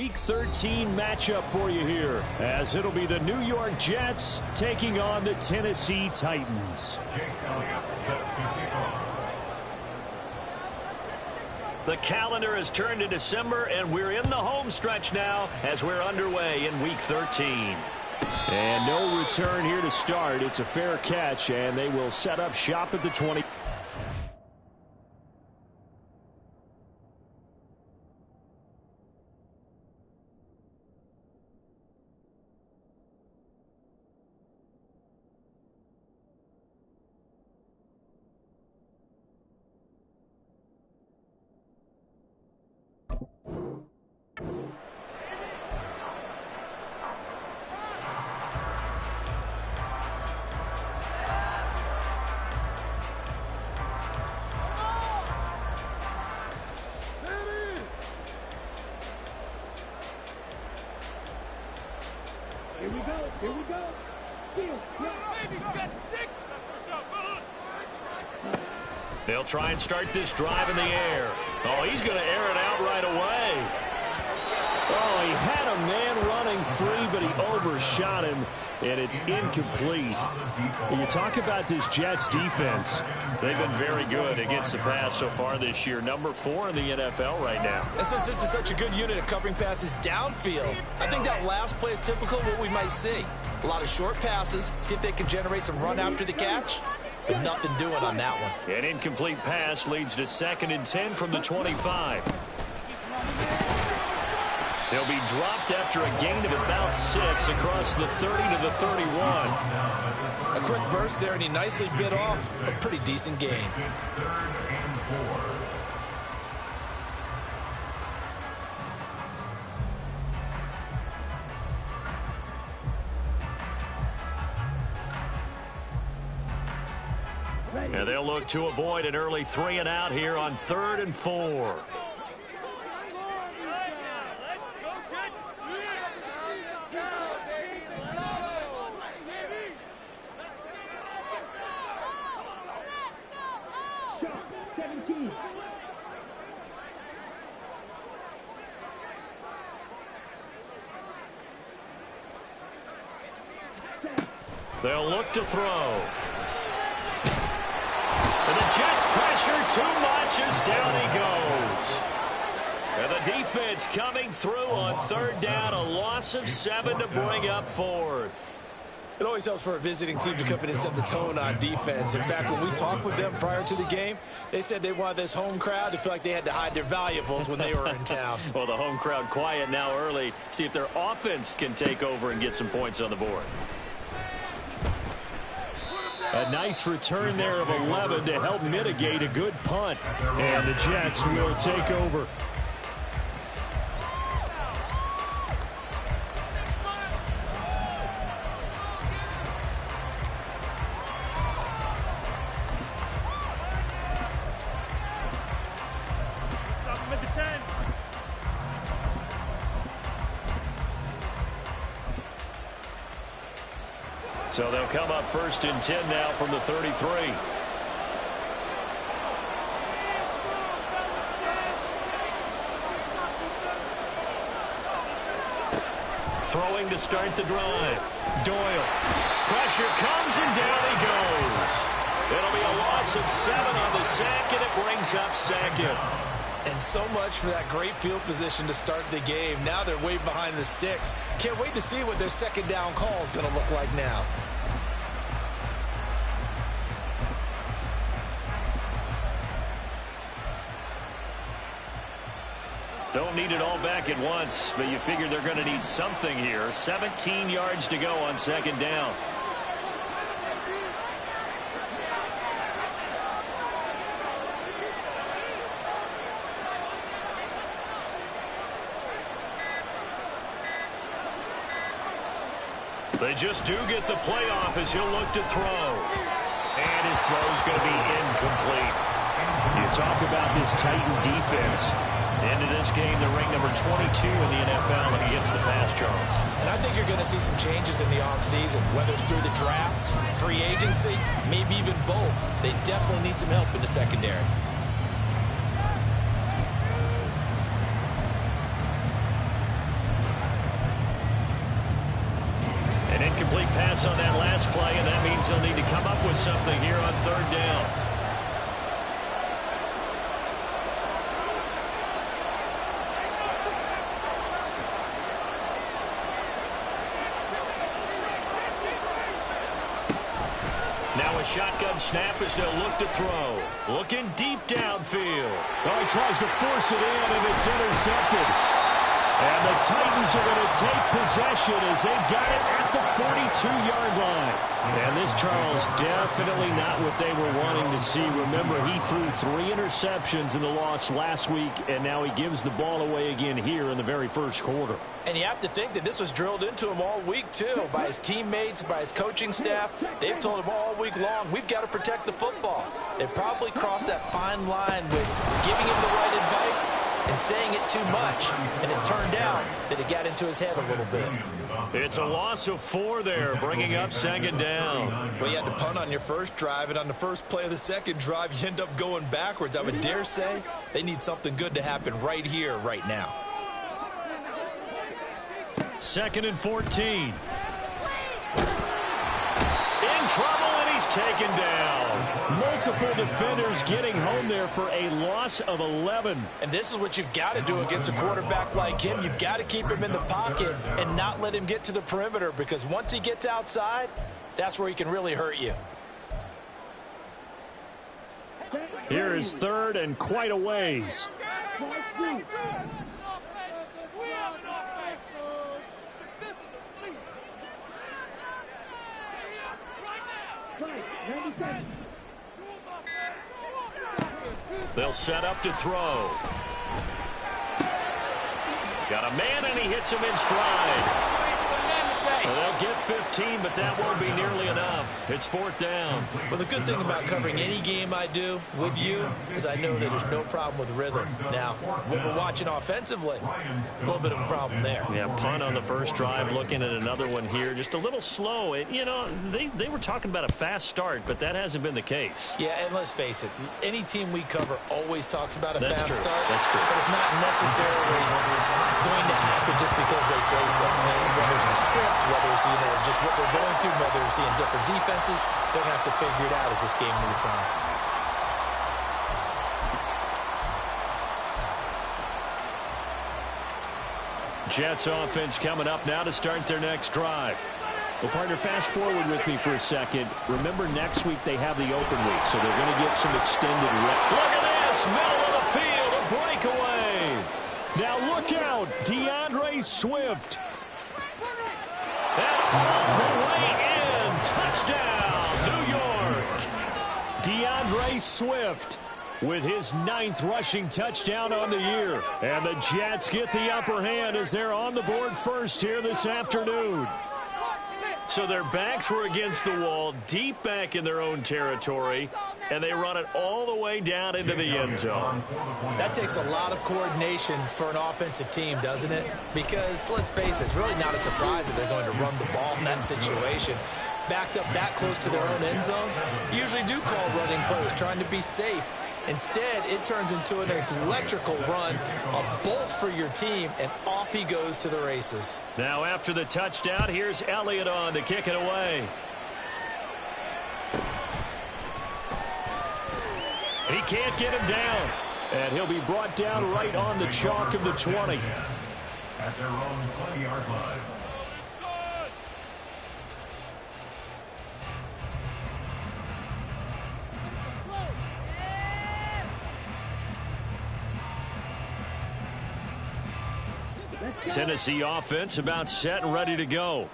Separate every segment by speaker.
Speaker 1: Week 13 matchup for you here, as it'll be the New York Jets taking on the Tennessee Titans. The calendar has turned to December, and we're in the home stretch now as we're underway in Week 13. And no return here to start. It's a fair catch, and they will set up shop at the 20.
Speaker 2: Here we go. Here we go.
Speaker 1: They'll try and start this drive in the air. Oh, he's going to air it out right away. Oh, he had a man running free, but he overshot him, and it's incomplete. You talk about this Jets defense. They've been very good against the pass so far this year. Number 4 in the NFL right now.
Speaker 3: And since this is such a good unit of covering passes downfield, I think that last play is typical of what we might see. A lot of short passes, see if they can generate some run after the catch, but nothing doing on that one.
Speaker 1: An incomplete pass leads to 2nd and 10 from the 25. He'll be dropped after a gain of about 6 across the 30 to the 31.
Speaker 3: A quick burst there, and he nicely bit off a pretty decent gain.
Speaker 1: And they'll look to avoid an early 3 and out here on 3rd and 4. They'll look to throw. And the Jets pressure too much as down he goes. And the defense coming through on 3rd down, a loss of 7 to bring up 4th.
Speaker 3: It always helps for a visiting team to come in and set the tone on defense. In fact, when we talked with them prior to the game, they said they wanted this home crowd to feel like they had to hide their valuables when they were in town.
Speaker 1: Well, the home crowd quiet now early. See if their offense can take over and get some points on the board. A nice return there of 11 to help mitigate a good punt. And the Jets will take over. So they'll come up 1st and 10 now from the 33. Throwing to start the drive. Doyle. Pressure comes and down he goes. It'll be a loss of 7 on the sack, and it brings up 2nd.
Speaker 3: And so much for that great field position to start the game. Now they're way behind the sticks. Can't wait to see what their 2nd down call is going to look like now.
Speaker 1: Don't need it all back at once, but you figure they're going to need something here. 17 yards to go on 2nd down. They just do get the playoff as he'll look to throw. And his throw's going to be incomplete. You talk about this Titan defense. Into this game, they're ranked number 22 in the NFL against the pass, Charles.
Speaker 3: And I think you're going to see some changes in the offseason, whether it's through the draft, free agency, maybe even both. They definitely need some help in the secondary.
Speaker 1: Incomplete pass on that last play, and that means they'll need to come up with something here on third down. Now a shotgun snap as they'll look to throw. Looking deep downfield.
Speaker 2: Oh, he tries to force it in, and it's intercepted. And the Titans are going to take possession as they've got it at the 42-yard line. And this, Charles, definitely not what they were wanting to see. Remember, he threw 3 interceptions in the loss last week, and now he gives the ball away again here in the very first quarter.
Speaker 3: And you have to think that this was drilled into him all week, too, by his teammates, by his coaching staff. They've told him all week long, we've got to protect the football. They probably crossed that fine line with giving him the right advice and saying it too much. And it turned out that it got into his head a little bit.
Speaker 1: It's a loss of 4 there, bringing up second down.
Speaker 3: Well, you had to punt on your first drive, and on the first play of the second drive, you end up going backwards. I would dare say they need something good to happen right here, right now.
Speaker 1: 2nd and 14. In trouble, and he's taken down.
Speaker 2: Multiple defenders getting home there for a loss of 11.
Speaker 3: And this is what you've got to do against a quarterback like him. You've got to keep him in the pocket and not let him get to the perimeter, because once he gets outside, that's where he can really hurt you.
Speaker 2: Here is 3rd and quite a ways.
Speaker 1: They'll set up to throw. Got a man, and he hits him in stride. Well, they'll get 15, but that won't be nearly enough. It's 4th down.
Speaker 3: Well, the good thing about covering any game I do with you is I know that there's no problem with rhythm. Now, when we're watching offensively, a little bit of a problem there.
Speaker 1: Yeah, punt on the first drive, looking at another one here. Just a little slow. You know, they were talking about a fast start, but that hasn't been the case.
Speaker 3: Yeah, and let's face it, any team we cover always talks about a fast start.
Speaker 1: That's true.
Speaker 3: But it's not necessarily going to happen just because they say so. And whether it's the script, whether it's, just what they're going through, whether they're seeing different defenses, they're going to have to figure it out as this game moves on.
Speaker 1: Jets offense coming up now to start their next drive.
Speaker 2: Well, partner, fast forward with me for a second. Remember, next week they have the open week, so they're going to get some extended rest.
Speaker 1: Look at this, middle of the field, a breakaway.
Speaker 2: Now look out, DeAndre Swift.
Speaker 1: And all the way in, touchdown, New York.
Speaker 2: DeAndre Swift with his 9th rushing touchdown on the year. And the Jets get the upper hand as they're on the board first here this afternoon.
Speaker 1: So their backs were against the wall, deep back in their own territory, and they run it all the way down into the end zone.
Speaker 3: That takes a lot of coordination for an offensive team, doesn't it? Because, let's face it, it's really not a surprise that they're going to run the ball in that situation. Backed up that close to their own end zone, you usually do call running plays, trying to be safe. Instead, it turns into an electrical run, a bolt for your team, and off he goes to the races.
Speaker 1: Now after the touchdown, here's Elliott on to kick it away.
Speaker 2: He can't get him down. And he'll be brought down right on the chalk of the 20.
Speaker 4: At their own 20-yard line.
Speaker 1: Tennessee offense about set and ready to go.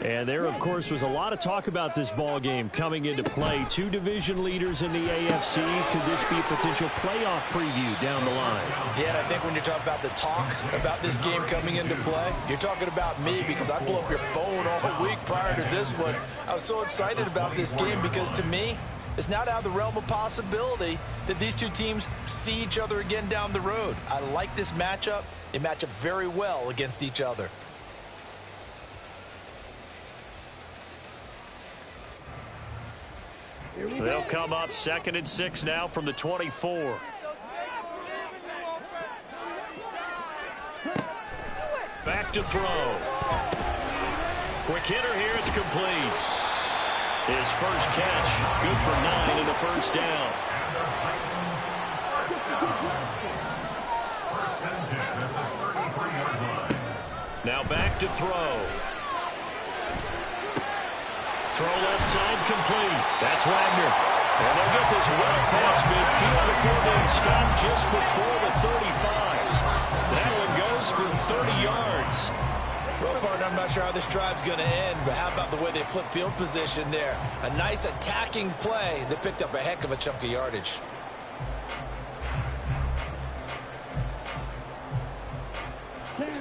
Speaker 2: And there, of course, was a lot of talk about this ball game coming into play. 2 division leaders in the AFC. Could this be a potential playoff preview down the line?
Speaker 3: Yeah, and I think when you're talking about the talk about this game coming into play, you're talking about me, because I blew up your phone all week prior to this one. I was so excited about this game because, to me, it's not out of the realm of possibility that these two teams see each other again down the road. I like this matchup. They match up very well against each other.
Speaker 1: They'll come up 2nd and 6 now from the 24. Back to throw. Quick hitter here. It's complete. His first catch, good for 9 in the first down. Now back to throw. Throw left side complete. That's Wagner. And they'll get this well past midfield before being stopped just before the 35. That one goes for 30 yards.
Speaker 3: Well, partner, I'm not sure how this drive's going to end, but how about the way they flip field position there? A nice attacking play that picked up a heck of a chunk of yardage.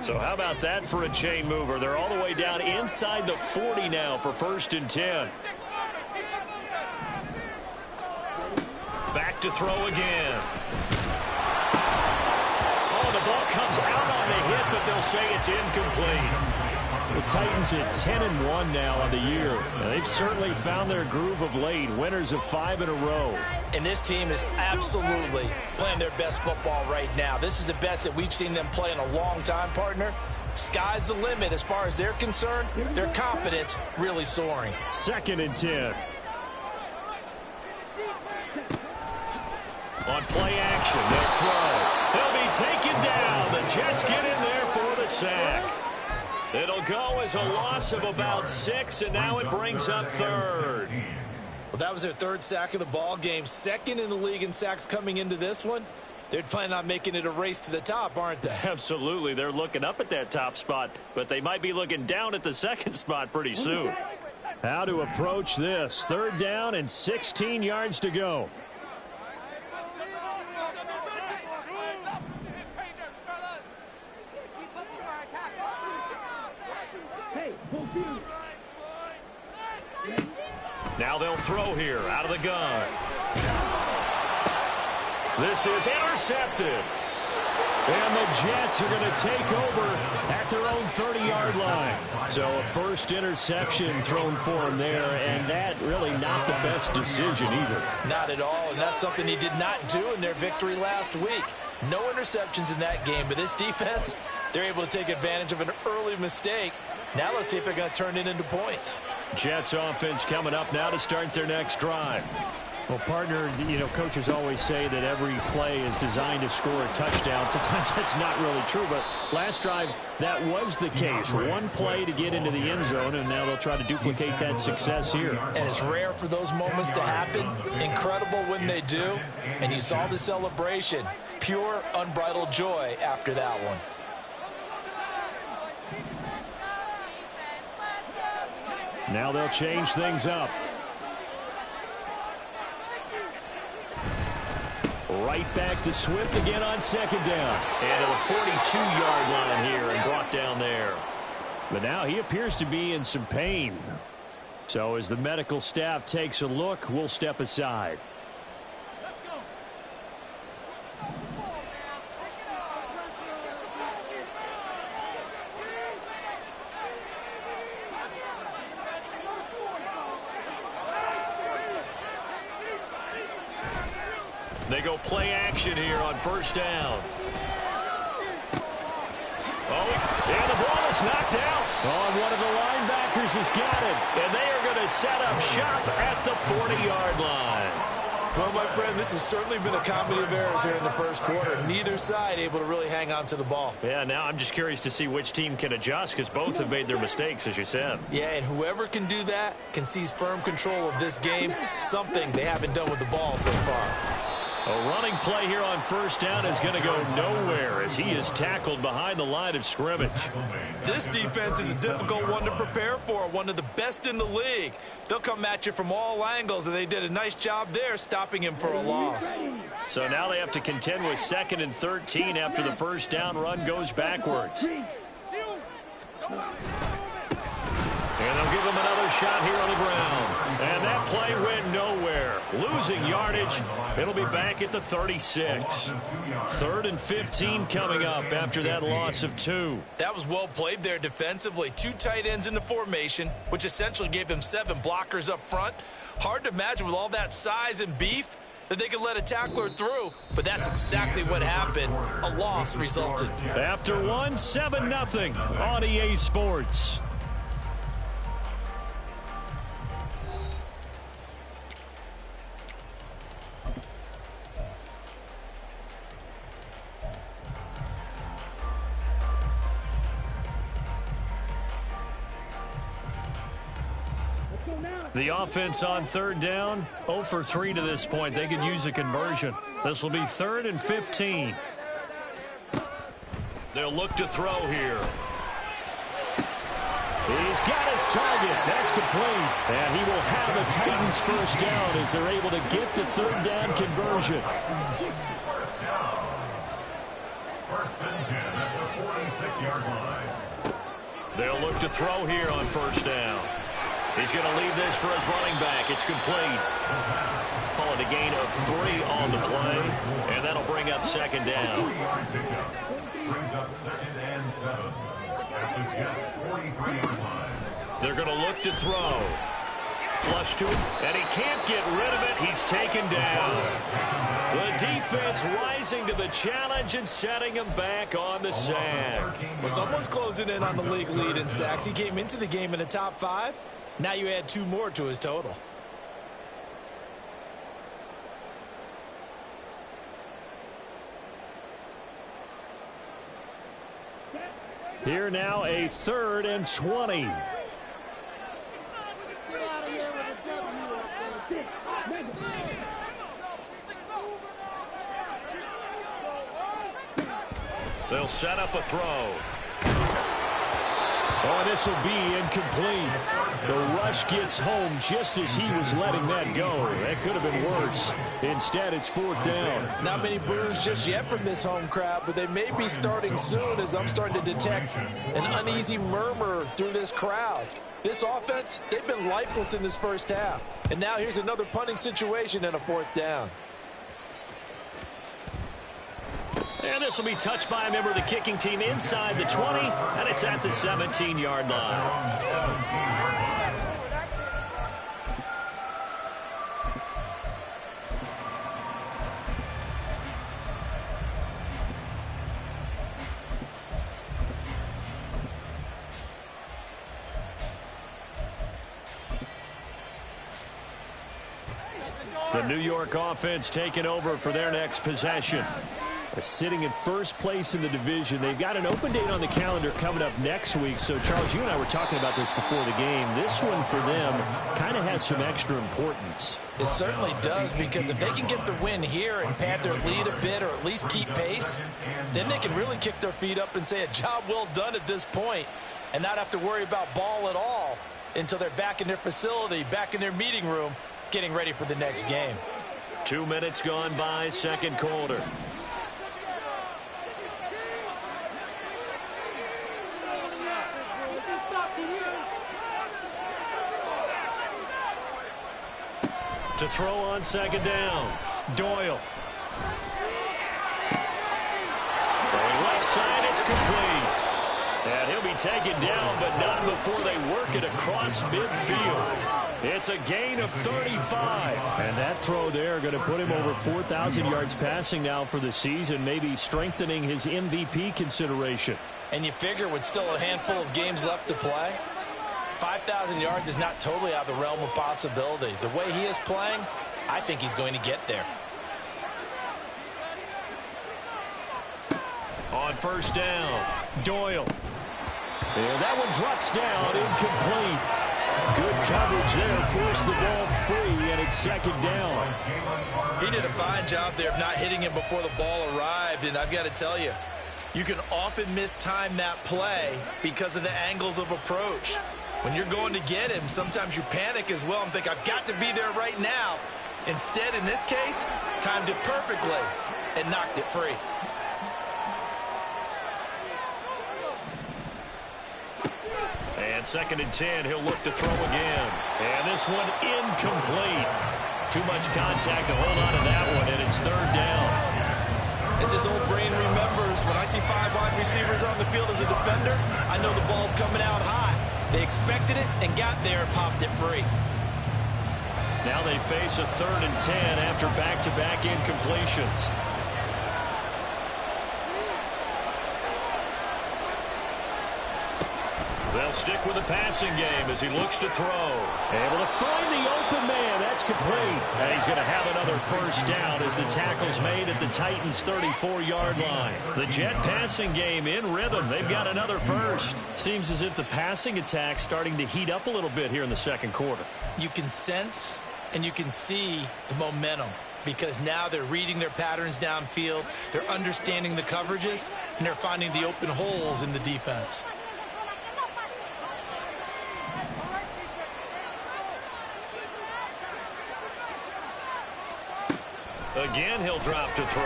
Speaker 1: So how about that for a chain mover? They're all the way down inside the 40 now for 1st and 10. Back to throw again. Oh, the ball comes out on the hit, but they'll say it's incomplete.
Speaker 2: The Titans at 10-1 now on the year. And they've certainly found their groove of late. Winners of 5 in a row.
Speaker 3: And this team is absolutely playing their best football right now. This is the best that we've seen them play in a long time, partner. Sky's the limit as far as they're concerned. Their confidence really soaring.
Speaker 2: 2nd and 10.
Speaker 1: On play action, they'll throw. They'll be taken down. The Jets get in there for the sack. It'll go as a loss of about 6, and now it brings up 3rd.
Speaker 3: Well, that was their 3rd sack of the ball game. 2nd in the league in sacks coming into this one. They're planning on making it a race to the top, aren't they?
Speaker 1: Absolutely. They're looking up at that top spot, but they might be looking down at the 2nd spot pretty soon.
Speaker 2: How to approach this. 3rd down and 16 yards to go.
Speaker 1: Now they'll throw here out of the gun. This is intercepted.
Speaker 2: And the Jets are going to take over at their own 30-yard line. So a first interception thrown for him there, and that really not the best decision either.
Speaker 3: Not at all, and that's something he did not do in their victory last week. No interceptions in that game, but this defense, they're able to take advantage of an early mistake. Now let's see if they're going to turn it into points.
Speaker 2: Jets offense coming up now to start their next drive. Well, partner, coaches always say that every play is designed to score a touchdown. Sometimes that's not really true, but last drive, that was the case. One play to get into the end zone, and now they'll try to duplicate that success here.
Speaker 3: And it's rare for those moments to happen. Incredible when they do. And you saw the celebration. Pure, unbridled joy after that one.
Speaker 2: Now they'll change things up. Right back to Swift again on 2nd down.
Speaker 1: And to the 42-yard line here and brought down there.
Speaker 2: But now he appears to be in some pain. So as the medical staff takes a look, we'll step aside.
Speaker 1: They go play action here on 1st down. Oh, and the ball is knocked out.
Speaker 2: Oh, one of the linebackers has got it.
Speaker 1: And they are going to set up shop at the 40-yard line.
Speaker 3: Well, my friend, this has certainly been a comedy of errors here in the first quarter. Neither side able to really hang on to the ball.
Speaker 1: Yeah, now I'm just curious to see which team can adjust because both have made their mistakes, as you said.
Speaker 3: Yeah, and whoever can do that can seize firm control of this game, something they haven't done with the ball so far.
Speaker 1: A running play here on 1st down is going to go nowhere as he is tackled behind the line of scrimmage.
Speaker 3: This defense is a difficult one to prepare for, one of the best in the league. They'll come at you from all angles, and they did a nice job there stopping him for a loss.
Speaker 1: So now they have to contend with 2nd and 13 after the 1st down run goes backwards. And they'll give him another shot here on the ground. And that play went nowhere. Losing yardage. It'll be back at the 36. 3rd and 15 coming up after that loss of 2.
Speaker 3: That was well played there defensively. 2 tight ends in the formation, which essentially gave them 7 blockers up front. Hard to imagine with all that size and beef that they could let a tackler through, but that's exactly what happened. A loss resulted.
Speaker 2: After one, 7-0 on EA Sports.
Speaker 1: The offense on third down, 0 for 3 to this point. They could use a conversion. This will be 3rd and 15. They'll look to throw here.
Speaker 2: He's got his target. That's complete. And he will have the Titans first down as they're able to get the third down conversion.
Speaker 4: First and 10 at the 46-yard line.
Speaker 1: They'll look to throw here on first down. He's going to leave this for his running back. It's complete. Call it a gain of 3 on the play, and that'll bring up second down.
Speaker 4: Brings up 2nd and 7 at the Jets' 43-yard line.
Speaker 1: They're going to look to throw. Flush to him, and he can't get rid of it. He's taken down. The defense rising to the challenge and setting him back on the sand.
Speaker 3: Well, someone's closing in on the league lead in sacks. He came into the game in the top 5. Now you add 2 more to his total.
Speaker 2: Here now, a 3rd and 20.
Speaker 1: They'll set up a throw.
Speaker 2: Oh, this will be incomplete. The rush gets home just as he was letting that go. That could have been worse. Instead, it's 4th down.
Speaker 3: Not many boos just yet from this home crowd, but they may be starting soon as I'm starting to detect an uneasy murmur through this crowd. This offense, they've been lifeless in this first half. And now here's another punting situation and a 4th down.
Speaker 1: And this will be touched by a member of the kicking team inside the 20, and it's at the 17-yard line. The New York offense taking over for their next possession.
Speaker 2: Sitting in first place in the division. They've got an open date on the calendar coming up next week. So, Charles, you and I were talking about this before the game. This one for them kind of has some extra importance.
Speaker 3: It certainly does, because if they can get the win here and pad their lead a bit or at least keep pace, then they can really kick their feet up and say a job well done at this point and not have to worry about ball at all until they're back in their facility, back in their meeting room, getting ready for the next game.
Speaker 1: 2 minutes gone by, second quarter. To throw on second down, Doyle. Throwing left side, it's complete. And he'll be taken down, but not before they work it across midfield. It's a gain of 35.
Speaker 2: And that throw there going to put him over 4,000 yards passing now for the season, maybe strengthening his MVP consideration.
Speaker 3: And you figure with still a handful of games left to play, 5,000 yards is not totally out of the realm of possibility. The way he is playing, I think he's going to get there.
Speaker 1: On first down, Doyle.
Speaker 2: And that one drops down, incomplete. Good coverage there, forced the ball free, and it's second down.
Speaker 3: He did a fine job there of not hitting him before the ball arrived, and I've got to tell you, you can often mistime that play because of the angles of approach. When you're going to get him, sometimes you panic as well and think, I've got to be there right now. Instead, in this case, timed it perfectly and knocked it free.
Speaker 1: And 2nd and 10, he'll look to throw again. And this one incomplete. Too much contact to hold on to that one, and it's 3rd down.
Speaker 3: As his old brain remembers, when I see 5 wide receivers on the field as a defender, I know the ball's coming out high. They expected it and got there and popped it free.
Speaker 1: Now they face a 3rd and 10 after back-to-back incompletions. They'll stick with the passing game as he looks to throw.
Speaker 2: Able to find the open man. That's complete.
Speaker 1: And he's going to have another first down as the tackle's made at the Titans' 34-yard line. The Jet passing game in rhythm. They've got another first. Seems as if the passing attack's starting to heat up a little bit here in the second quarter.
Speaker 3: You can sense and you can see the momentum because now they're reading their patterns downfield, they're understanding the coverages, and they're finding the open holes in the defense.
Speaker 1: Again, he'll drop to throw.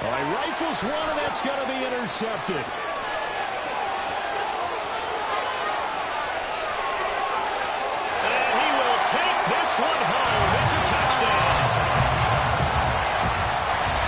Speaker 2: All right, rifles one, and that's going to be intercepted.
Speaker 1: And he will take this one home. It's a touchdown.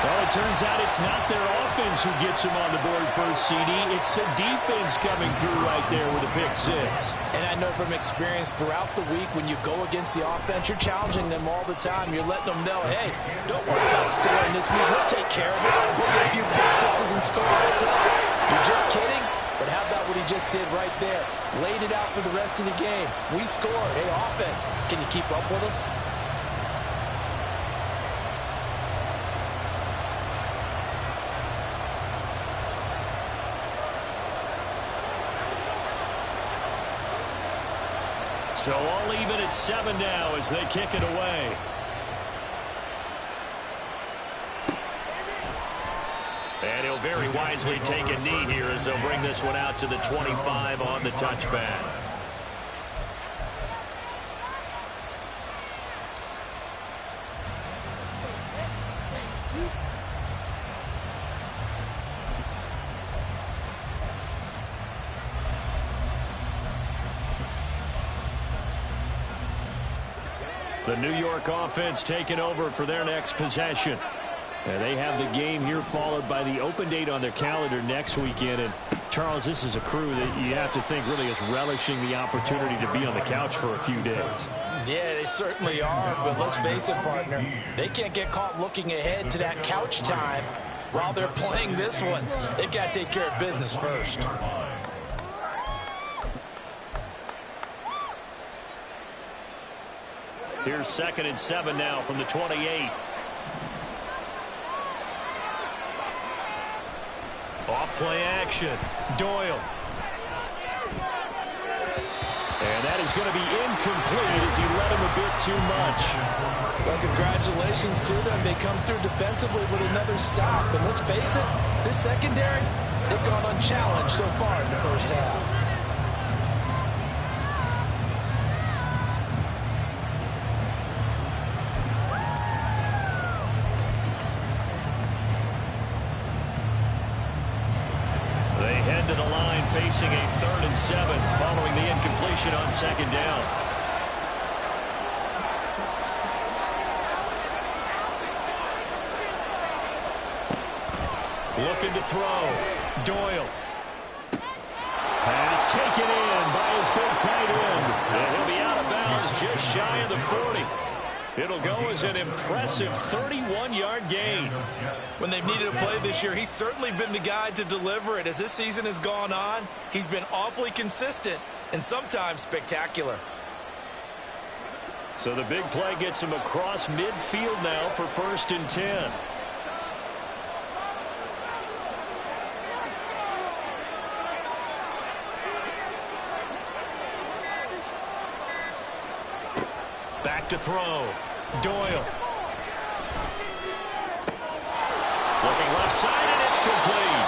Speaker 2: Well, it turns out it's not their offense who gets him on the board first, CD. It's the defense coming through right there with a pick six.
Speaker 3: And I know from experience throughout the week when you go against the offense, you're challenging them all the time. You're letting them know, hey, don't worry about scoring this week. We'll take care of it. We'll get a few pick sixes and score ourselves. You're just kidding? But how about what he just did right there? Laid it out for the rest of the game. We scored. Hey, offense, can you keep up with us?
Speaker 1: So all even at 7 now as they kick it away. And he'll very wisely take a knee here as they'll bring this one out to the 25 on the touchback. The New York offense taking over for their next possession. And they have the game here followed by the open date on their calendar next weekend. And, Charles, this is a crew that you have to think really is relishing the opportunity to be on the couch for a few days.
Speaker 3: Yeah, they certainly are. But let's face it, partner, they can't get caught looking ahead to that couch time while they're playing this one. They've got to take care of business first.
Speaker 1: Here's 2nd and 7 now from the 28. Off play action. Doyle. And that is going to be incomplete as he led him a bit too much.
Speaker 3: Well, congratulations to them. They come through defensively with another stop. And let's face it, this secondary, they've gone unchallenged so far in the first half.
Speaker 1: To the line facing a 3rd and 7 following the incompletion on 2nd down. Looking to throw. Doyle.
Speaker 2: Pass taken in by his big tight end.
Speaker 1: And he'll be out of bounds just shy of the 40. It'll go as an impressive 31-yard gain.
Speaker 3: When they've needed a play this year, he's certainly been the guy to deliver it. As this season has gone on, he's been awfully consistent and sometimes spectacular.
Speaker 1: So the big play gets him across midfield now for 1st and 10. Back to throw. Doyle. Looking left side, and it's complete.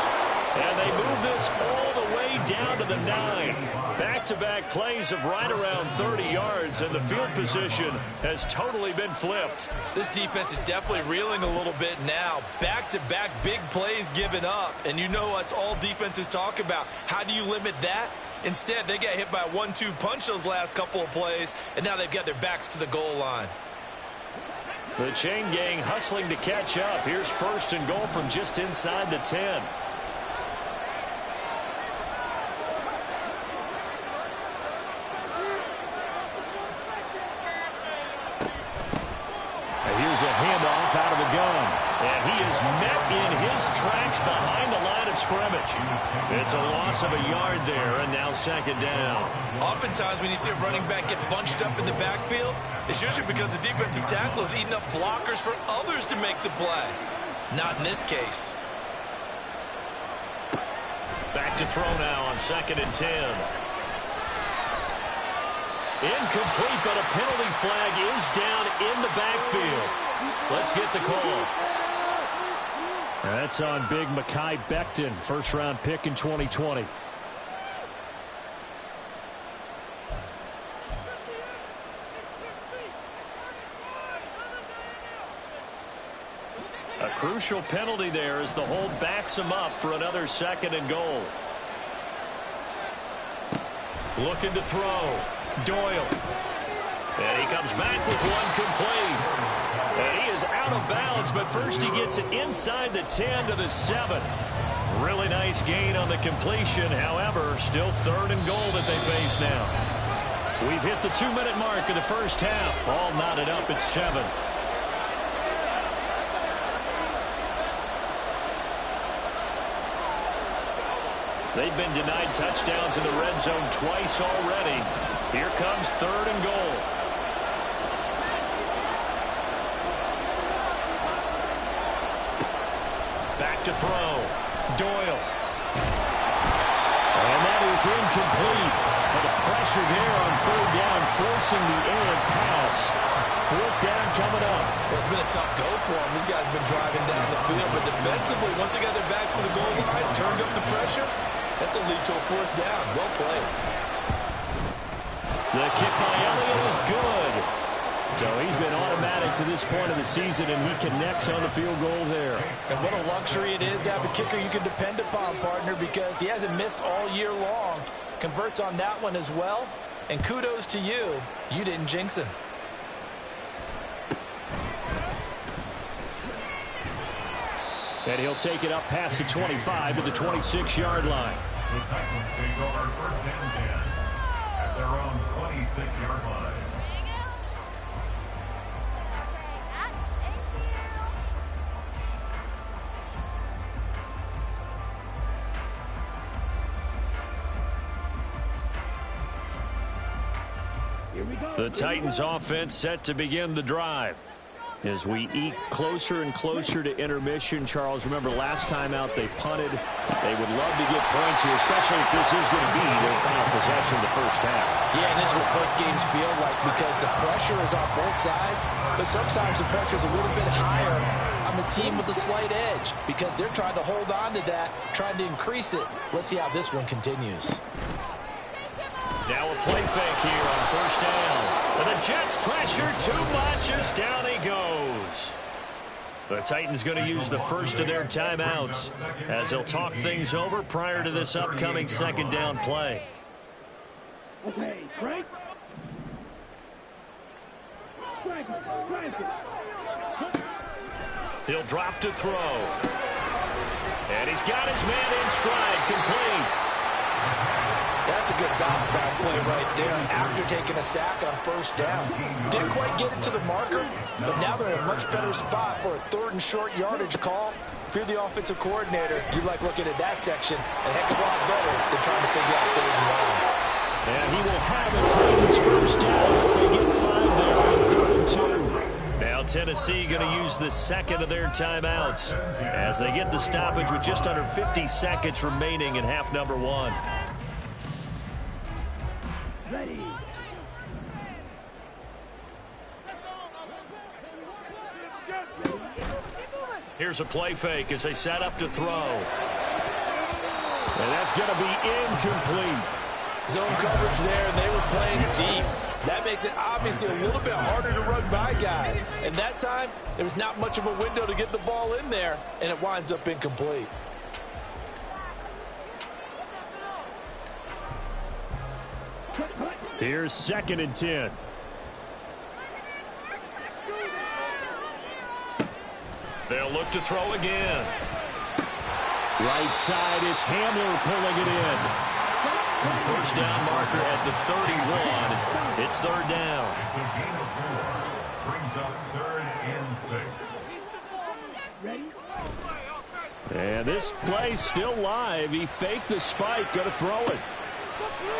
Speaker 1: And they move this all the way down to the 9. Back-to-back plays of right around 30 yards, and the field position has totally been flipped.
Speaker 3: This defense is definitely reeling a little bit now. Back-to-back big plays given up. And you know what's all defenses talk about. How do you limit that? Instead, they got hit by a 1-2 punch those last couple of plays, and now they've got their backs to the goal line.
Speaker 1: The chain gang hustling to catch up. Here's 1st and goal from just inside the 10.
Speaker 2: And here's a handoff out of the gun.
Speaker 1: And he is met in his tracks behind the line of scrimmage. It's a loss of a yard there, and now second down.
Speaker 3: Oftentimes when you see a running back get bunched up in the backfield, it's usually because the defensive tackle is eating up blockers for others to make the play. Not in this case.
Speaker 1: Back to throw now on 2nd and 10. Incomplete, but a penalty flag is down in the backfield. Let's get the call.
Speaker 2: That's on big Mekhi Becton, first-round pick in 2020.
Speaker 1: A crucial penalty there as the hold backs him up for another 2nd and goal. Looking to throw. Doyle. And he comes back with one complete. And he is out of bounds, but first he gets it inside the 10 to the 7. Really nice gain on the completion. However, still 3rd and goal that they face now. We've hit the 2-minute mark of the first half. All knotted up at 7. They've been denied touchdowns in the red zone twice already. Here comes 3rd and goal. Back to throw. Doyle.
Speaker 2: And that is incomplete. But the pressure there on 3rd down, forcing the errant pass. 4th down coming up.
Speaker 3: Well, it's been a tough go for them. These guys have been driving down the field, but defensively, once they got their backs to the goal line, turned up the pressure, that's going to lead to a 4th down. Well played.
Speaker 2: The kick by Elliott is good. So he's been automatic to this point of the season, and he connects on the field goal there.
Speaker 3: And what a luxury it is to have a kicker you can depend upon, partner, because he hasn't missed all year long. Converts on that one as well. And kudos to you. You didn't jinx him.
Speaker 2: And he'll take it up past the 25 to the 26-yard line.
Speaker 4: The Titans take over 1st and 10 at their own 26-yard line.
Speaker 1: The Titans offense set to begin the drive. As we eke closer and closer to intermission, Charles, remember last time out they punted. They would love to get points here, especially if this is going to be their final possession of the first half.
Speaker 3: Yeah, and this is what close games feel like because the pressure is on both sides, but sometimes the pressure is a little bit higher on the team with the slight edge because they're trying to hold on to that, trying to increase it. Let's see how this one continues.
Speaker 1: Now a play fake here on 1st down. And the Jets pressure too much as down he goes. The Titans going to use the first of their timeouts as they'll talk things over prior to this upcoming 2nd down play.
Speaker 5: Okay, Frank.
Speaker 1: He'll drop to throw. And he's got his man in stride, complete.
Speaker 3: That's a good bounce back play right there after taking a sack on 1st down. Didn't quite get it to the marker, but now they're in a much better spot for a 3rd and short yardage call. If you're the offensive coordinator, you like looking at that section a heck of a lot better than trying to figure out 3rd and long.
Speaker 2: And he will have the Titans first down as they get 5 there on 3rd and 2.
Speaker 1: Now Tennessee going to use the second of their timeouts as they get the stoppage with just under 50 seconds remaining in half number 1.
Speaker 5: Ready.
Speaker 1: Here's a play fake as they set up to throw.
Speaker 2: And that's going to be incomplete.
Speaker 3: Zone coverage there, and they were playing deep. That makes it obviously a little bit harder to run by guys. And that time, there was not much of a window to get the ball in there, and it winds up incomplete.
Speaker 2: Here's 2nd and 10.
Speaker 1: They'll look to throw again.
Speaker 2: Right side, it's Hamler pulling it in.
Speaker 1: First down marker at the 31. It's 3rd down.
Speaker 4: It's a gain of 4. Brings up 3rd and 6.
Speaker 5: Ready?
Speaker 2: And this play still live. He faked the spike, going to throw it.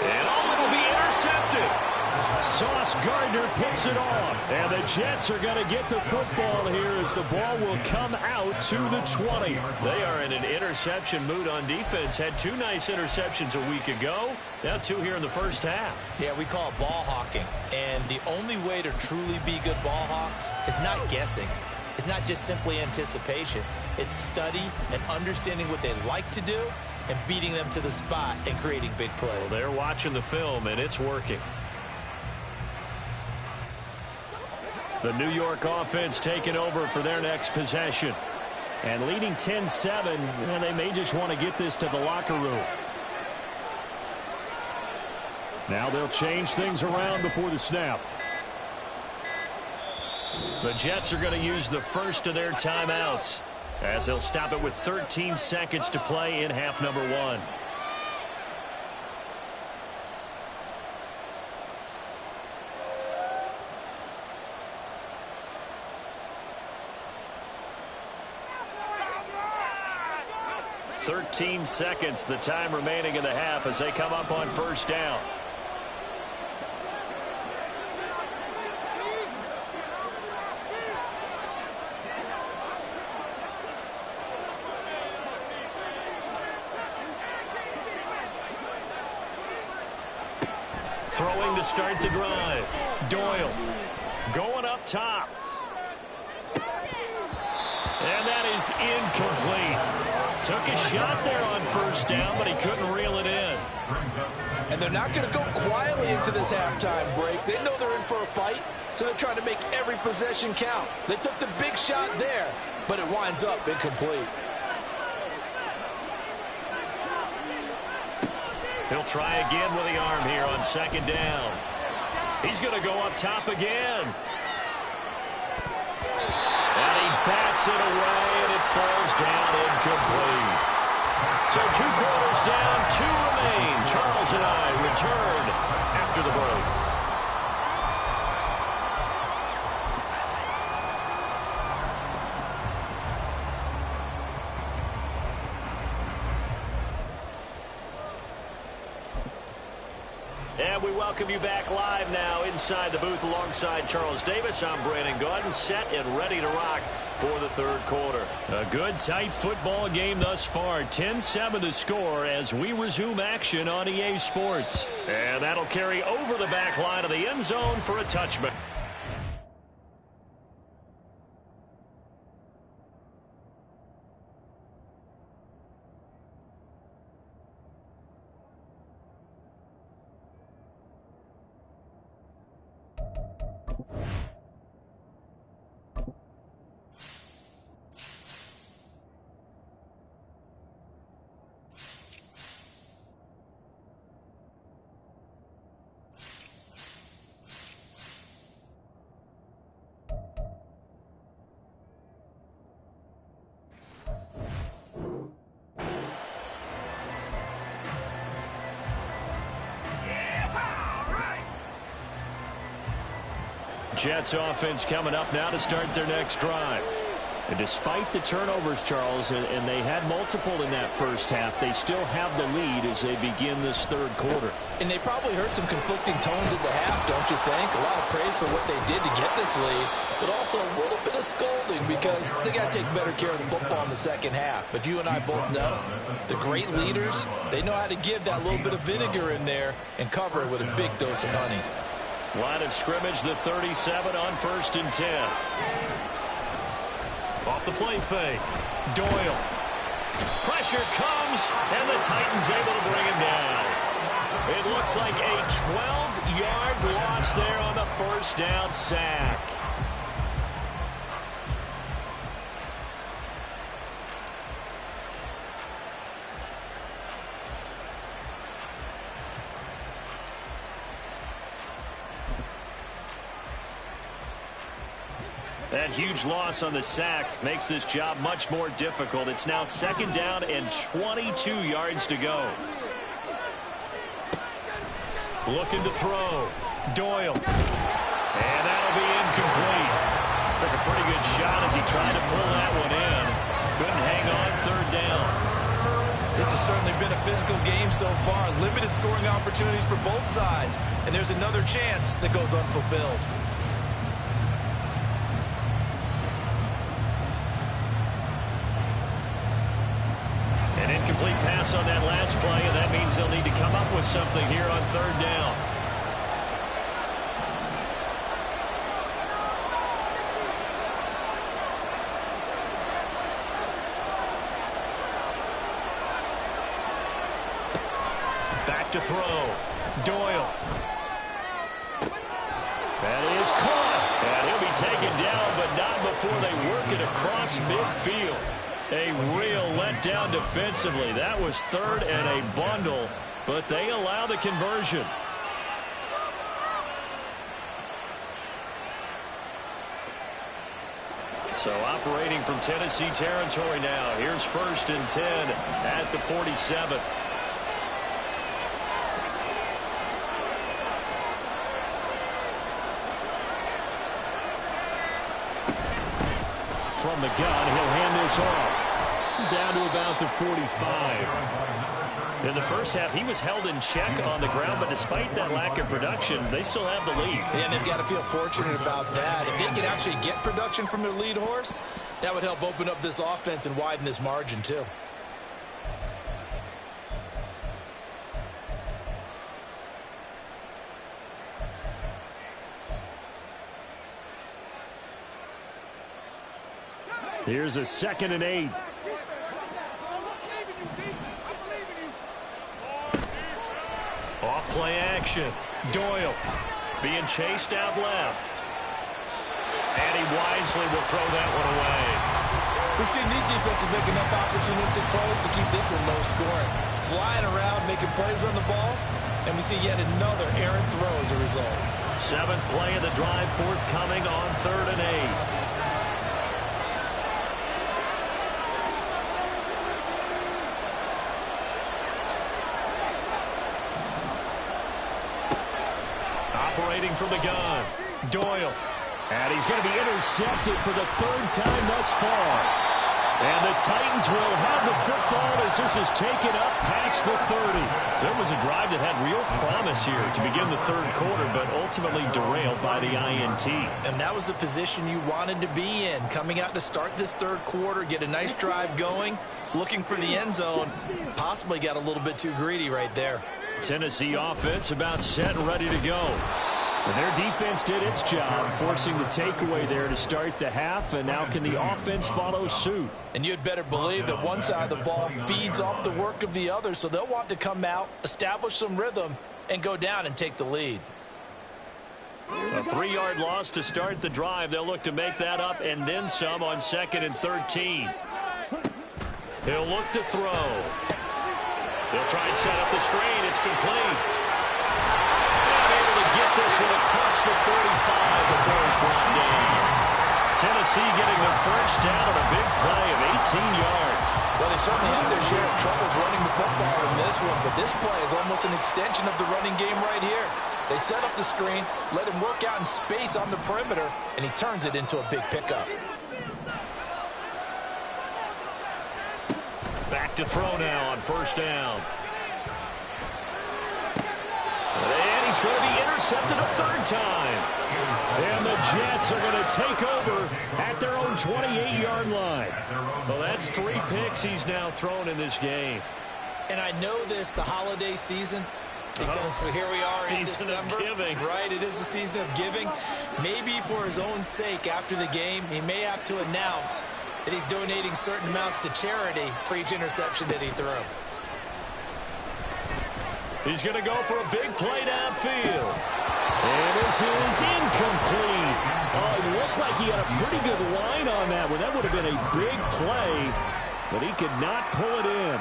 Speaker 2: And it'll be intercepted. Sauce Gardner picks it off. And the Jets are going to get the football here as the ball will come out to the 20.
Speaker 1: They are in an interception mood on defense. Had 2 nice interceptions a week ago. Now 2 here in the first half.
Speaker 3: Yeah, we call it ball hawking. And the only way to truly be good ball hawks is not guessing. It's not just simply anticipation. It's study and understanding what they like to do and beating them to the spot and creating big plays.
Speaker 1: Well, they're watching the film, and it's working. The New York offense taking over for their next possession.
Speaker 2: And leading 10-7, well, they may just want to get this to the locker room. Now they'll change things around before the snap.
Speaker 1: The Jets are going to use the first of their timeouts as they'll stop it with 13 seconds to play in half number 1. "13 seconds, the time remaining in the half as they come up on first down. Throwing to start the drive. Doyle going up top. And that is incomplete. Took a shot there on first down, but he couldn't reel it in.
Speaker 6: And they're not going to go quietly into this halftime break. They know they're in for a fight, so they're trying to make every possession count. They took the big shot there, but it winds up incomplete.
Speaker 1: He'll try again with the arm here on second down. He's going to go up top again. And he bats it away, and it falls down incomplete. So 2 quarters down, 2 remain. Charles and I return after the break. And we welcome you back live now inside the booth alongside Charles Davis. I'm Brandon Gaudin, set and ready to rock for the third quarter.
Speaker 2: A good, tight football game thus far. 10-7 to score as we resume action on EA Sports.
Speaker 1: And that'll carry over the back line of the end zone for a touchback. Jets offense coming up now to start their next drive.
Speaker 2: And despite the turnovers, Charles, and they had multiple in that first half, they still have the lead as they begin this third quarter.
Speaker 6: And they probably heard some conflicting tones at the half, don't you think? A lot of praise for what they did to get this lead, but also a little bit of scolding because they got to take better care of the football in the second half. But you and I both know the great leaders, they know how to give that little bit of vinegar in there and cover it with a big dose of honey.
Speaker 1: Line of scrimmage, the 37 on 1st and 10. Off the play fake. Doyle. Pressure comes, and the Titans able to bring him down. It looks like a 12-yard loss there on the first down sack. That huge loss on the sack makes this job much more difficult. It's now 2nd down and 22 yards to go. Looking to throw. Doyle. And that'll be incomplete. Took a pretty good shot as he tried to pull that one in. Couldn't hang on third down.
Speaker 3: This has certainly been a physical game so far. Limited scoring opportunities for both sides. And there's another chance that goes unfulfilled.
Speaker 1: An incomplete pass on that last play, and that means they'll need to come up with something here on third down. Back to throw. Doyle. That is caught. And he'll be taken down, but not before they work it across midfield. A real letdown defensively. That was third and a bundle, but they allow the conversion. So operating from Tennessee territory now. Here's 1st and 10 at the 47. From the gun, he'll hand this off. Down to about the 45. In the first half, he was held in check on the ground, but despite that lack of production, they still have the lead.
Speaker 3: And they've got to feel fortunate about that. If they can actually get production from their lead horse, that would help open up this offense and widen this margin too.
Speaker 1: Here's a 2nd and 8. Off play action. Doyle being chased out left. And he wisely will throw that one away.
Speaker 3: We've seen these defenses make enough opportunistic plays to keep this one low scoring. Flying around, making plays on the ball, and we see yet another errant throw as a result.
Speaker 1: 7th play of the drive forthcoming on 3rd and 8. Operating from the gun, Doyle. And he's going to be intercepted for the 3rd time thus far. And the Titans will have the football as this is taken up past the 30. So it was a drive that had real promise here to begin the 3rd quarter, but ultimately derailed by the INT.
Speaker 3: And that was the position you wanted to be in. Coming out to start this 3rd quarter, get a nice drive going, looking for the end zone. Possibly got a little bit too greedy right there.
Speaker 1: Tennessee offense about set and ready to go. And their defense did its job, forcing the takeaway there to start the half, and now can the offense follow suit?
Speaker 3: And you'd better believe that one side of the ball feeds off the work of the other, so they'll want to come out, establish some rhythm, and go down and take the lead.
Speaker 1: A 3-yard loss to start the drive. They'll look to make that up and then some on 2nd and 13. He'll look to throw. They'll try and set up the screen. It's complete. Not able to get this one across the 45 before it's brought down. Tennessee getting the first down on a big play of 18 yards.
Speaker 3: Well, they certainly have their share of troubles running the football in this one, but this play is almost an extension of the running game right here. They set up the screen, let him work out in space on the perimeter, and he turns it into a big pickup.
Speaker 1: Back to throw now on 1st down. And he's going to be intercepted a 3rd time. And the Jets are going to take over at their own 28-yard line. Well, that's 3 picks he's now thrown in this game.
Speaker 3: And I know this, the holiday season, because here we are in December. Right, it is the season of giving. Maybe for his own sake after the game, he may have to announce that he's donating certain amounts to charity for each interception that he threw.
Speaker 1: He's going to go for a big play downfield. And this is incomplete. Oh, it looked like he had a pretty good line on that one. That would have been a big play, but he could not pull it in.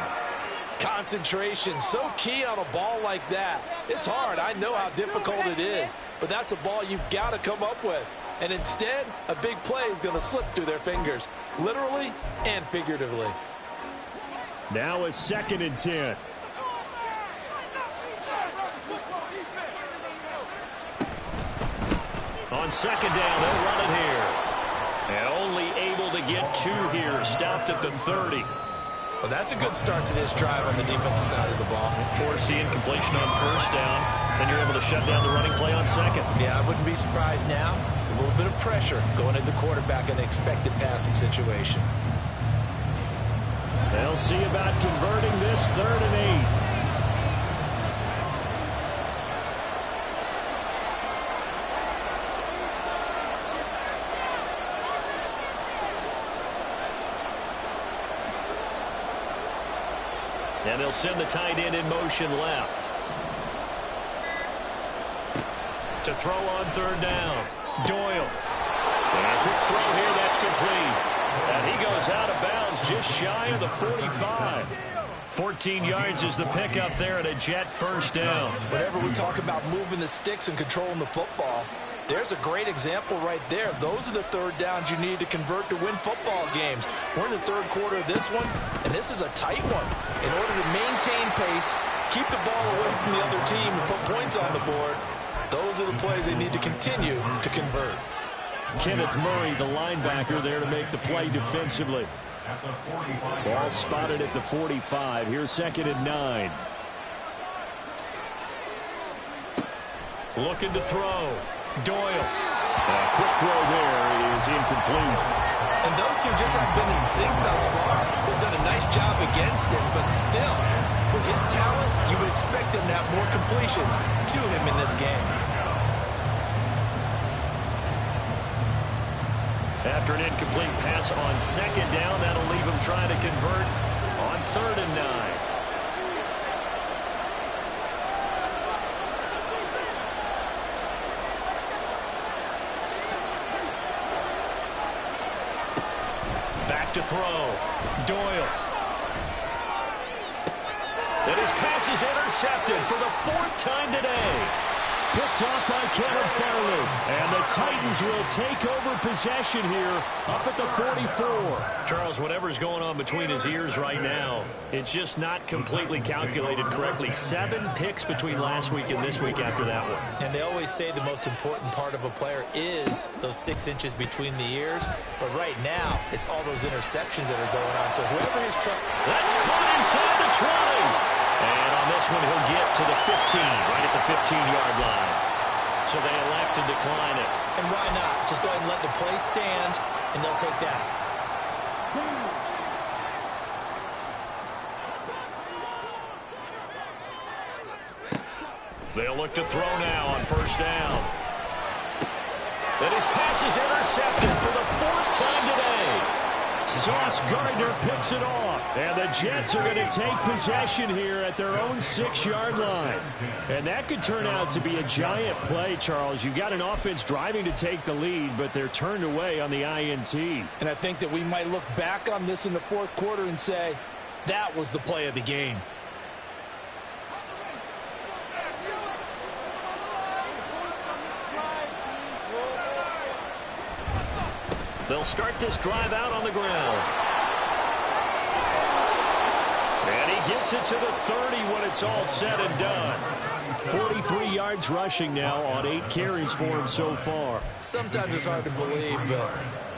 Speaker 2: Concentration, so key on a ball like that. It's hard. I know how difficult it is, but that's a ball you've got to come up with. And instead, a big play is going to slip through their fingers, literally and figuratively.
Speaker 1: Now a 2nd and 10. On 2nd down, they'll run it here. And only able to get 2 here. Stopped at the 30.
Speaker 3: Well, that's a good start to this drive on the defensive side of the ball.
Speaker 1: Force the incompletion on first down. Then you're able to shut down the running play on second.
Speaker 3: Yeah, I wouldn't be surprised now. A little bit of pressure going at the quarterback in an expected passing situation.
Speaker 2: They'll see about converting this 3rd and 8.
Speaker 1: And they'll send the tight end in motion left. To throw on 3rd down. Doyle. And a quick throw here, that's complete. And he goes out of bounds just shy of the 45. 14 yards is the pickup there at a Jet first down.
Speaker 6: Whenever we talk about moving the sticks and controlling the football, there's a great example right there. Those are the 3rd downs you need to convert to win football games. We're in the 3rd quarter of this one, and this is a tight one. In order to maintain pace, keep the ball away from the other team, and put points on the board, those are the plays they need to continue to convert.
Speaker 2: Kenneth Murray, the linebacker, there to make the play defensively. Ball spotted at the 45. Here's 2nd and 9.
Speaker 1: Looking to throw. Doyle. And a quick throw there is incomplete.
Speaker 3: And those two just have been in sync thus far. They've done a nice job against him, but still, with his talent, you would expect him to have more completions to him in this game.
Speaker 1: After an incomplete pass on 2nd down, that'll leave him trying to convert on 3rd and 9. To throw. Doyle. And his pass is intercepted for the 4th time today.
Speaker 2: Picked off by Caleb Farley. And the Titans will take over possession here up at the 44.
Speaker 1: Charles, whatever's going on between his ears right now, it's just not completely calculated correctly. 7 picks between last week and this week after that one.
Speaker 3: And they always say the most important part of a player is those 6 inches between the ears. But right now, it's all those interceptions that are going on. So whoever is trying...
Speaker 1: That's caught inside the 20. And on this one, he'll get to the 15, right at the 15-yard line. So they elect to decline it.
Speaker 3: And why not? Just go ahead and let the play stand, and they'll take that.
Speaker 1: They'll look to throw now on first down. And his pass is intercepted for the 4th time today.
Speaker 2: Sauce Gardner picks it off. And the Jets are going to take possession here at their own 6-yard line. And that could turn out to be a giant play, Charles. You've got an offense driving to take the lead, but they're turned away on the INT.
Speaker 6: And I think that we might look back on this in the 4th quarter and say, that was the play of the game.
Speaker 1: They'll start this drive out on the ground. And he gets it to the 30 when it's all said and done.
Speaker 2: 43 yards rushing now on 8 carries for him so far.
Speaker 3: Sometimes it's hard to believe, but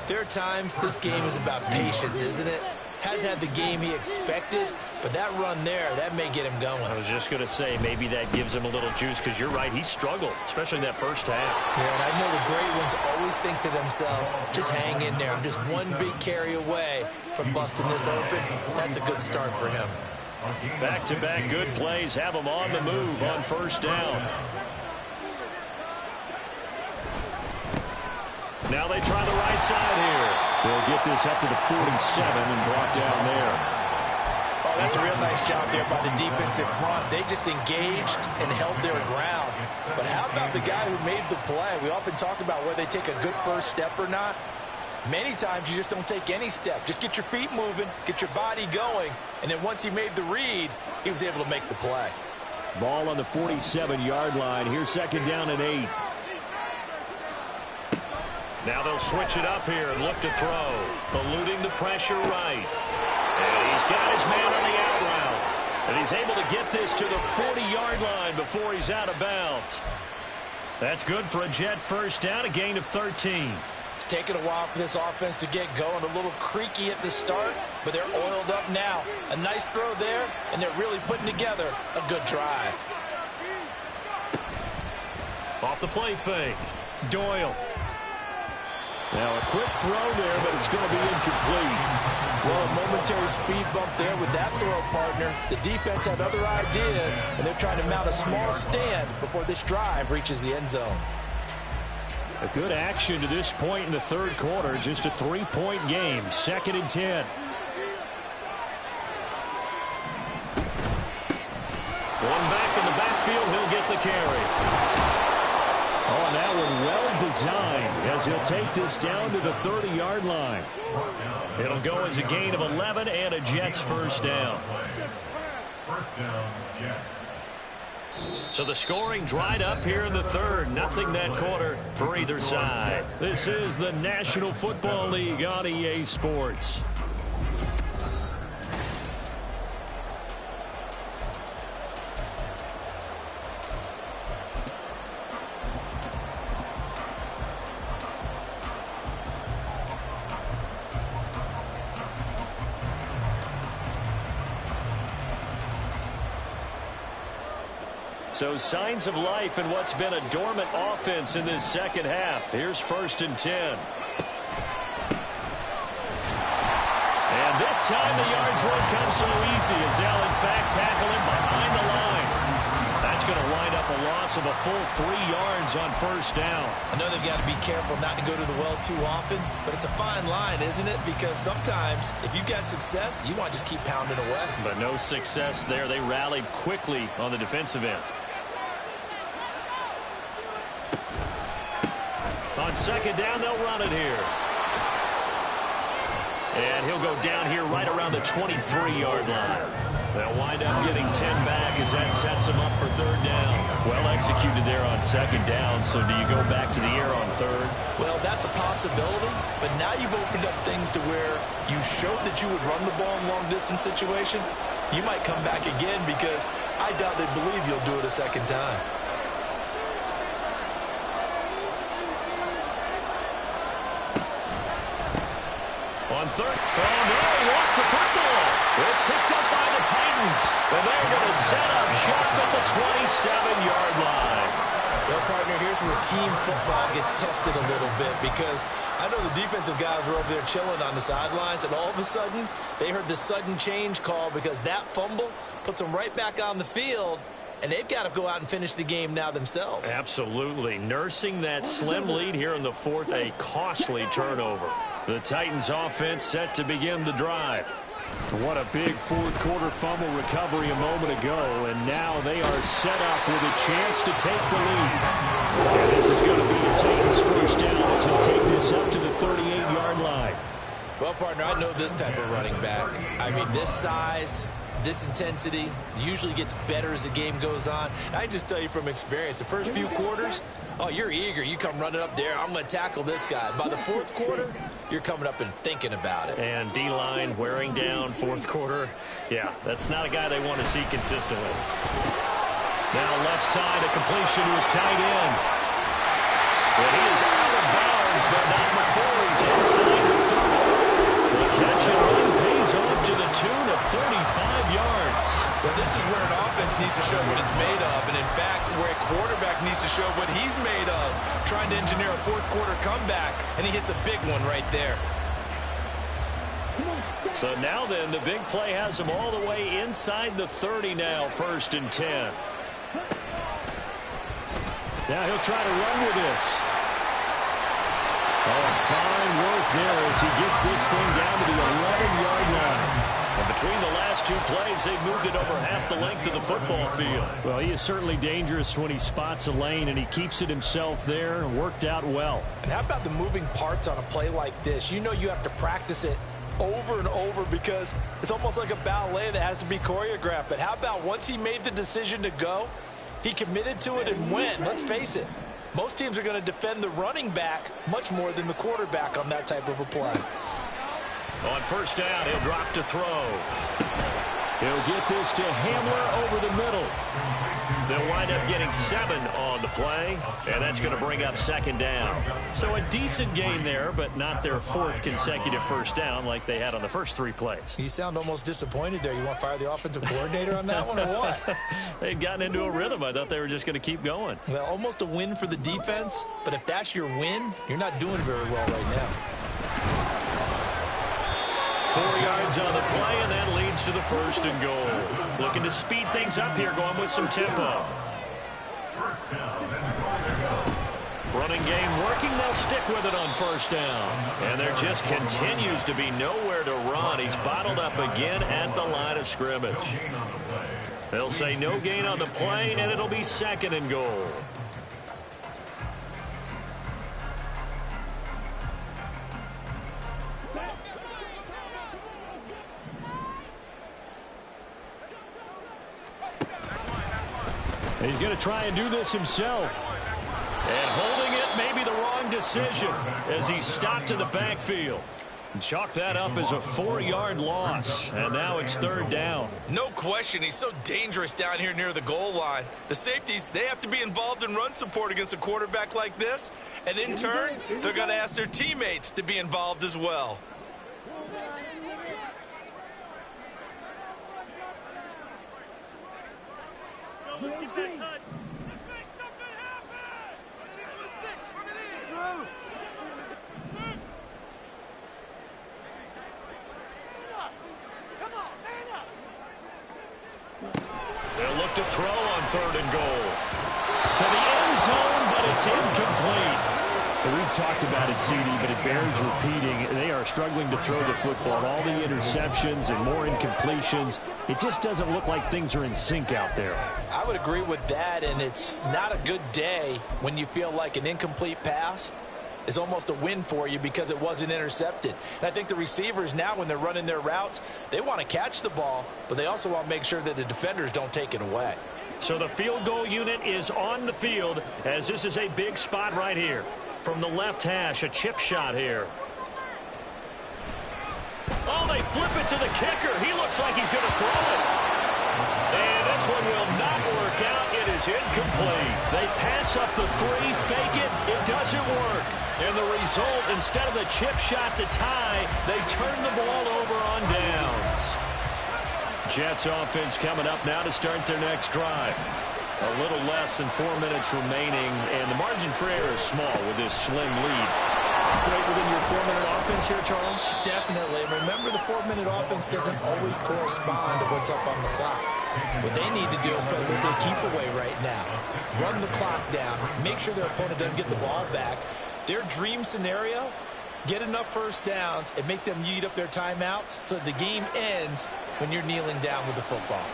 Speaker 3: there are times this game is about patience, isn't it? Has had the game he expected, but that run there, that may get him going.
Speaker 1: I was just going to say, maybe that gives him a little juice, because you're right, he struggled, especially in that first half.
Speaker 3: Yeah, and I know the great ones always think to themselves, just hang in there. I'm just one big carry away from busting this open. That's a good start for him.
Speaker 1: Back-to-back good plays have him on the move on first down. Now they try the right side here.
Speaker 2: They'll get this up to the 47 and brought down there.
Speaker 3: Oh, that's a real nice job there by the defensive front. They just engaged and held their ground. But how about the guy who made the play? We often talk about whether they take a good first step or not. Many times you just don't take any step. Just get your feet moving, get your body going, and then once he made the read, he was able to make the play.
Speaker 2: Ball on the 47-yard line. Here's 2nd down and 8.
Speaker 1: Now they'll switch it up here and look to throw. Eluding the pressure right. And he's got his man on the out route. And he's able to get this to the 40-yard line before he's out of bounds. That's good for a Jet first down, a gain of 13.
Speaker 6: It's taken a while for this offense to get going. A little creaky at the start, but they're oiled up now. A nice throw there, and they're really putting together a good drive.
Speaker 1: Off the play fake. Doyle.
Speaker 2: Now a quick throw there, but it's going to be incomplete.
Speaker 6: Well, a momentary speed bump there with that throw, partner. The defense had other ideas, and they're trying to mount a small stand before this drive reaches the end zone.
Speaker 2: A good action to this point in the third quarter. Just a 3-point game. 2nd and 10.
Speaker 1: One back in the backfield. He'll get the carry.
Speaker 2: Oh, and that one well designed as he'll take this down to the 30-yard line.
Speaker 1: It'll go as a gain of 11 and a Jets first down.
Speaker 4: First down, Jets.
Speaker 1: So the scoring dried up here in the third. Nothing that quarter for either side. This is the National Football League on EA Sports. So signs of life in what's been a dormant offense in this second half. Here's 1st and 10. And this time the yards won't come so easy as they'll in fact tackle him behind the line. That's going to wind up a loss of a full 3 yards on first down.
Speaker 3: I know they've got to be careful not to go to the well too often, but it's a fine line, isn't it? Because sometimes if you've got success, you want to just keep pounding away.
Speaker 1: But no success there. They rallied quickly on the defensive end. On second down, they'll run it here. And he'll go down here right around the 23-yard line. They'll wind up getting 10 back as that sets them up for third down. Well executed there on second down, so do you go back to the air on third?
Speaker 3: Well, that's a possibility, but now you've opened up things to where you showed that you would run the ball in long-distance situation. You might come back again because I doubt they believe you'll do it a second time.
Speaker 1: On third. Oh, no, he lost the football. It's picked up by the Titans. And they're going to set up shop at the 27-yard line.
Speaker 3: Well, partner, here's where team football gets tested a little bit because I know the defensive guys were over there chilling on the sidelines, and all of a sudden, they heard the sudden change call because that fumble puts them right back on the field, and they've got to go out and finish the game now themselves.
Speaker 1: Absolutely. Nursing that slim lead here in the fourth, a costly turnover. The Titans offense set to begin the drive.
Speaker 2: What a big fourth quarter fumble recovery a moment ago, and now they are set up with a chance to take the lead. And this is going to be the Titans first down as he'll take this up to the 38-yard line.
Speaker 3: Well, partner, I know this type of running back. I mean, this size, this intensity usually gets better as the game goes on. I just tell you from experience, the first few quarters, oh, you're eager. You come running up there, I'm going to tackle this guy. By the fourth quarter, you're coming up and thinking about it.
Speaker 1: And D-line wearing down fourth quarter. Yeah, that's not a guy they want to see consistently. Now left side, a completion to his tight end. And he is out of bounds, but not before he's inside the 30. The catch and run pays off to the tune of 35 yards.
Speaker 3: Well, this is where an offense needs to show what it's made of, and in fact, where a quarterback needs to show what he's made of, trying to engineer a fourth quarter comeback, and he hits a big one right there.
Speaker 1: So now then, the big play has him all the way inside the 30 now, 1st and 10.
Speaker 2: Now he'll try to run with this. Oh, fine work there as he gets this thing down to the 11-yard line.
Speaker 1: And between the last two plays, they've moved it over half the length of the football field.
Speaker 2: Well, he is certainly dangerous when he spots a lane, and he keeps it himself there and worked out well.
Speaker 6: And how about the moving parts on a play like this? You know you have to practice it over and over because it's almost like a ballet that has to be choreographed. But how about once he made the decision to go, he committed to it and went. Let's face it, most teams are going to defend the running back much more than the quarterback on that type of a play.
Speaker 1: On first down, he'll drop to throw.
Speaker 2: He'll get this to Hamler over the middle.
Speaker 1: They'll wind up getting 7 on the play, and that's going to bring up second down. So a decent gain there, but not their 4th consecutive first down like they had on the first 3 plays.
Speaker 3: You sound almost disappointed there. You want to fire the offensive coordinator on that one or what?
Speaker 1: They'd gotten into a rhythm. I thought they were just going to keep going.
Speaker 3: Well, almost a win for the defense, but if that's your win, you're not doing very well right now.
Speaker 1: 4 yards on the play, and that leads to the 1st and goal. Looking to speed things up here, going with some tempo. Running game working, they'll stick with it on 1st down. And there just continues to be nowhere to run. He's bottled up again at the line of scrimmage. They'll say no gain on the play, and it'll be 2nd and goal.
Speaker 2: He's going to try and do this himself.
Speaker 1: And holding it may be the wrong decision as he's stopped in the backfield. Chalk that up as a 4-yard loss, and now it's 3rd down.
Speaker 7: No question, he's so dangerous down here near the goal line. The safeties, they have to be involved in run support against a quarterback like this, and in turn, they're going to ask their teammates to be involved as well.
Speaker 5: Let's get that touch. Let's make something happen. Run it in for the 6. Run it in. Through. Man up. Come on, man up.
Speaker 1: They'll look to throw on 3rd and goal. To the end zone, but it's incomplete.
Speaker 2: We've talked about it, CD, but it bears repeating. They are struggling to throw the football. All the interceptions and more incompletions. It just doesn't look like things are in sync out there.
Speaker 6: I would agree with that, and it's not a good day when you feel like an incomplete pass is almost a win for you because it wasn't intercepted. And I think the receivers now, when they're running their routes, they want to catch the ball, but they also want to make sure that the defenders don't take it away.
Speaker 1: So the field goal unit is on the field as this is a big spot right here. From the left hash, a chip shot here. Oh, they flip it to the kicker. He looks like he's going to throw it. And this one will not work out. It is incomplete. They pass up the 3, fake it. It doesn't work. And the result, instead of the chip shot to tie, they turn the ball over on downs. Jets offense coming up now to start their next drive. A little less than 4 minutes remaining, and the margin for error is small with this slim lead. Right within your 4-minute offense here, Charles?
Speaker 3: Definitely. Remember, the 4-minute offense doesn't always correspond to what's up on the clock. What they need to do is play a little bit of keep away right now. Run the clock down. Make sure their opponent doesn't get the ball back. Their dream scenario, get enough 1st downs and make them eat up their timeouts so the game ends when you're kneeling down with the football.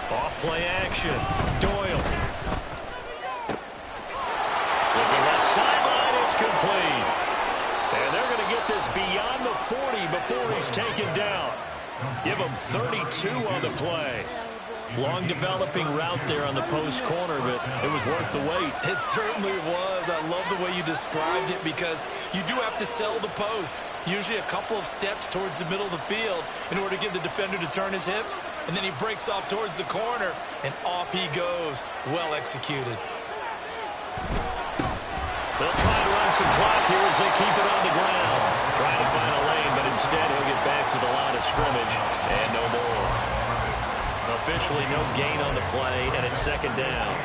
Speaker 1: Off-play action. Doyle. Looking left sideline, it's complete. And they're going to get this beyond the 40 before he's taken down. Give him 32 on the play. Long developing route there on the post corner, but it was worth the wait.
Speaker 3: It certainly was. I love the way you described it because you do have to sell the post. Usually a couple of steps towards the middle of the field in order to get the defender to turn his hips. And then he breaks off towards the corner, and off he goes. Well executed.
Speaker 1: They'll try to run some clock here as they keep it on the ground. Trying to find a lane, but instead he'll get back to the line of scrimmage and no more. Officially no gain on the play, and it's 2nd down.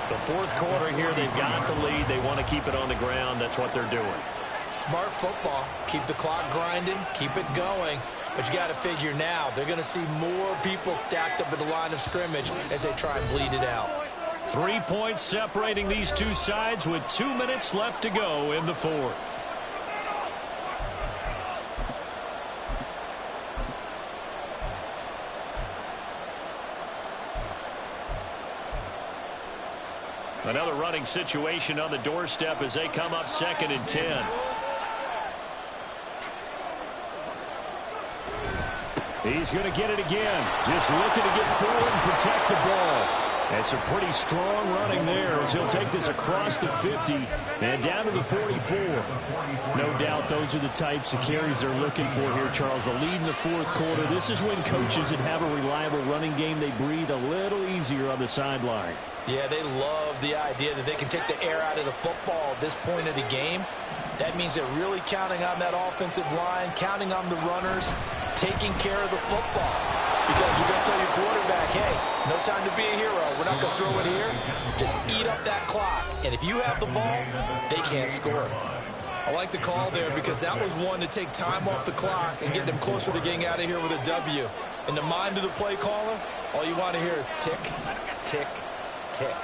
Speaker 1: The 4th quarter here, they've got the lead. They want to keep it on the ground. That's what they're doing.
Speaker 3: Smart football. Keep the clock grinding. Keep it going. But you got to figure now, they're going to see more people stacked up at the line of scrimmage as they try and bleed it out.
Speaker 1: 3 points separating these two sides with 2 minutes left to go in the 4th. Another running situation on the doorstep as they come up 2nd and 10.
Speaker 2: He's going to get it again. Just looking to get forward and protect the ball. And some pretty strong running there as he'll take this across the 50 and down to the 44. No doubt those are the types of carries they're looking for here, Charles. The lead in the fourth quarter. This is when coaches that have a reliable running game, they breathe a little easier on the sideline.
Speaker 6: Yeah, they love the idea that they can take the air out of the football at this point of the game. That means they're really counting on that offensive line, counting on the runners, taking care of the football. Because you're going to tell your quarterback, hey, no time to be a hero. We're not going to throw it here. Just eat up that clock. And if you have the ball, they can't score.
Speaker 3: I like the call there because that was one to take time off the clock and get them closer to getting out of here with a W. In the mind of the play caller, all you want to hear is tick, tick, tick.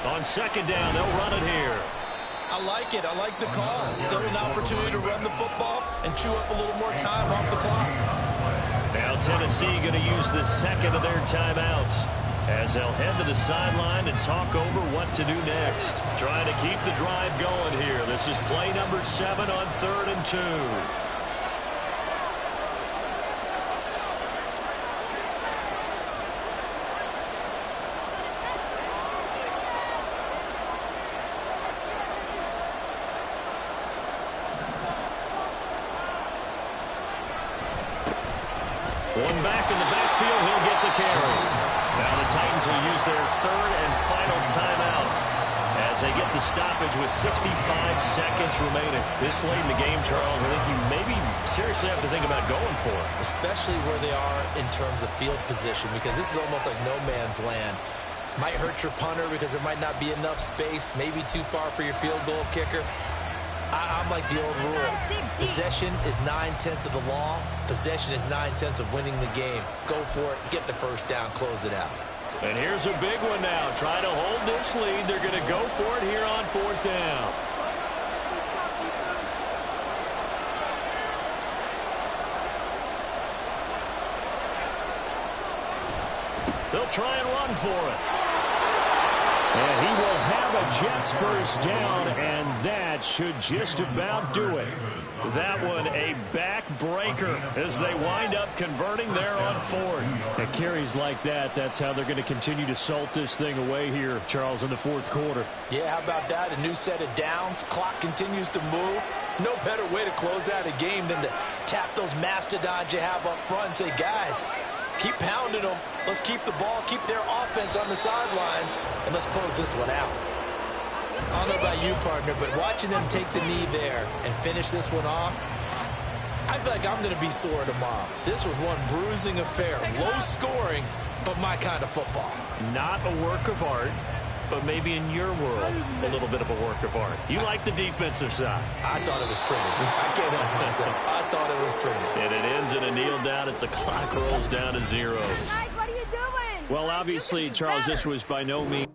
Speaker 2: On second down, they'll run it here.
Speaker 3: I like it. I like the call. Still an opportunity to run the football and chew up a little more time off the clock.
Speaker 2: Now Tennessee going to use the second of their timeouts as they'll head to the sideline and talk over what to do next. Trying to keep the drive going here. This is play number 7 on 3rd and 2. One back in the backfield, he'll get the carry. Now the Titans will use their 3rd and final timeout as they get the stoppage with 65 seconds remaining. This late in the game, Charles, I think you maybe seriously have to think about going for it.
Speaker 3: Especially where they are in terms of field position, because this is almost like no man's land. Might hurt your punter because there might not be enough space, maybe too far for your field goal kicker. I'm like the old rule. Possession is 9/10 of the law. Possession is 9/10 of winning the game. Go for it. Get the first down. Close it out.
Speaker 2: And here's a big one now. Trying to hold this lead. They're going to go for it here on 4th down. They'll try and run for it. And he will have a Jets first down, and that should just about do it. That one a backbreaker as they wind up converting there on 4th. And carries like that, that's how they're going to continue to salt this thing away here, Charles, in the 4th quarter.
Speaker 6: Yeah, how about that? A new set of downs. Clock continues to move. No better way to close out a game than to tap those mastodons you have up front and say, guys, keep pounding them. Let's keep the ball, keep their offense on the sidelines, and let's close this one out.
Speaker 3: I don't know about you, partner, but watching them take the knee there and finish this one off, I feel like I'm going to be sore tomorrow. This was one bruising affair. Low scoring, but my kind of football.
Speaker 2: Not a work of art, but maybe in your world, a little bit of a work of art. You like the defensive side.
Speaker 3: I thought it was pretty. I can't help myself. I thought it was pretty.
Speaker 2: And it ends in a kneel down as the clock rolls down to 0.
Speaker 5: Guys, what are you doing?
Speaker 2: Well, obviously, Charles, this was by no means